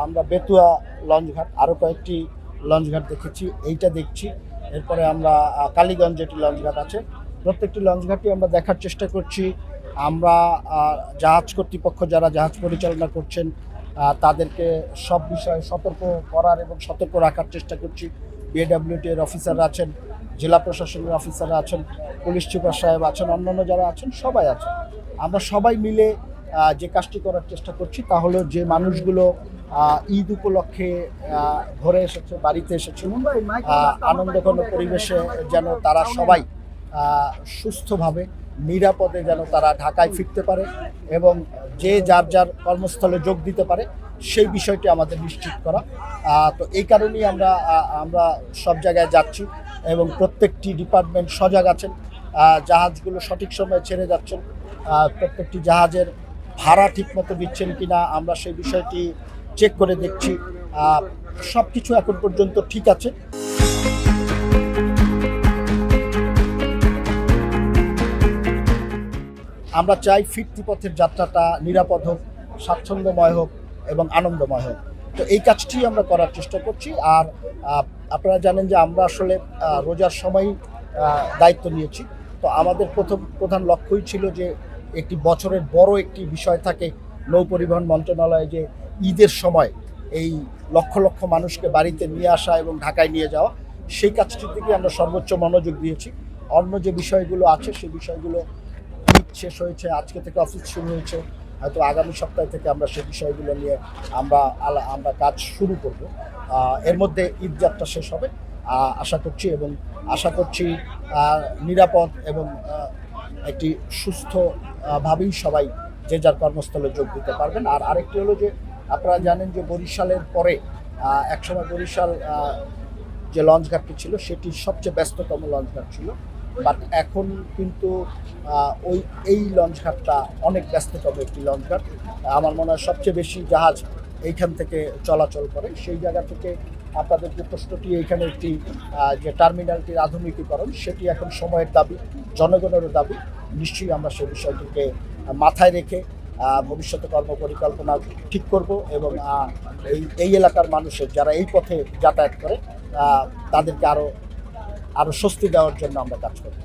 আমরা বেতুয়া লঞ্চঘাট, আরও কয়েকটি লঞ্চঘাট দেখেছি, এইটা দেখছি। এরপরে আমরা কালীগঞ্জ যেটি লঞ্চঘাট আছে, প্রত্যেকটি লঞ্চঘাটই আমরা দেখার চেষ্টা করছি। আমরা জাহাজ কর্তৃপক্ষ যারা জাহাজ পরিচালনা করছেন তাদেরকে সব বিষয়ে সতর্ক করার এবং সতর্ক রাখার চেষ্টা করছি। বিএডব্লিউটি এর অফিসাররা আছেন, জেলা প্রশাসনের অফিসাররা আছেন, পুলিশ সুপার সাহেব আছেন, অন্যান্য যারা আছেন সবাই আছেন। আমরা সবাই মিলে যে কাজটি করার চেষ্টা করছি তা হলো যে মানুষগুলো ঈদ উপলক্ষে ঘরে এসেছে, বাড়িতে এসেছে, আনন্দঘন পরিবেশে যেন তারা সবাই সুস্থভাবে নিরাপদে যেন তারা ঢাকায় ফিরতে পারে এবং যে যার যার কর্মস্থলে যোগ দিতে পারে সেই বিষয়টি আমাদের নিশ্চিত করা। তো এই কারণেই আমরা সব জায়গায় যাচ্ছি এবং প্রত্যেকটি ডিপার্টমেন্ট সজাগ আছেন। জাহাজগুলো সঠিক সময়ে ছেড়ে যাচ্ছেন, প্রত্যেকটি জাহাজের ভাড়া ঠিকমতো দিচ্ছেন কিনা আমরা সেই বিষয়টি চেক করে দেখছি। সব কিছু এখন পর্যন্ত ঠিক আছে। আমরা চাই ফিরতি পথের যাত্রাটা নিরাপদ হোক, স্বাচ্ছন্দ্যময় হোক এবং আনন্দময় হোক। তো এই কাজটি আমরা করার চেষ্টা করছি। আর আপনারা জানেন যে আমরা আসলে রোজার সময় দায়িত্ব নিয়েছি। তো আমাদের প্রধান লক্ষ্যই ছিল যে একটি বছরের বড় একটি বিষয় থাকে নৌ পরিবহন মন্ত্রণালয়ে, যে ঈদের সময় এই লক্ষ লক্ষ মানুষকে বাড়িতে নিয়ে আসা এবং ঢাকায় নিয়ে যাওয়া, সেই কাজটির দিকে আমরা সর্বোচ্চ মনোযোগ দিয়েছি। অন্য যে বিষয়গুলো আছে সেই বিষয়গুলো ঈদ শেষ হয়েছে, আজকে থেকে অফিস শুরু হয়েছে, হয়তো আগামী সপ্তাহ থেকে আমরা সেই বিষয়গুলো নিয়ে আমরা কাজ শুরু করব। এর মধ্যে ঈদ যাত্রা শেষ হবে আশা করছি নিরাপদ এবং একটি সুস্থভাবেই সবাই যে যার কর্মস্থলে যোগ দিতে পারবেন। আর আরেকটি হলো যে আপনারা জানেন যে বরিশালের পরে একসময় বরিশাল যে লঞ্চঘাটটি ছিল সেটি সবচেয়ে ব্যস্ততম লঞ্চঘাট ছিল, বাট এখন কিন্তু এই লঞ্চঘাটটা অনেক ব্যস্ততম একটি লঞ্চঘাট। আমার মনে হয় সবচেয়ে বেশি জাহাজ এইখান থেকে চলাচল করে। সেই জায়গা থেকে আপনাদের যে প্রশ্নটি, এইখানে একটি যে টার্মিনালটির আধুনিকীকরণ, সেটি এখন সময়ের দাবি, জনগণেরও দাবি। নিশ্চয়ই আমরা সেই বিষয়টিকে মাথায় রেখে ভবিষ্যতে কর্মপরিকল্পনা ঠিক করব এবং এই এলাকার মানুষের যারা এই পথে যাতায়াত করে তাদেরকে আরও স্বস্তি দেওয়ার জন্য আমরা কাজ করব।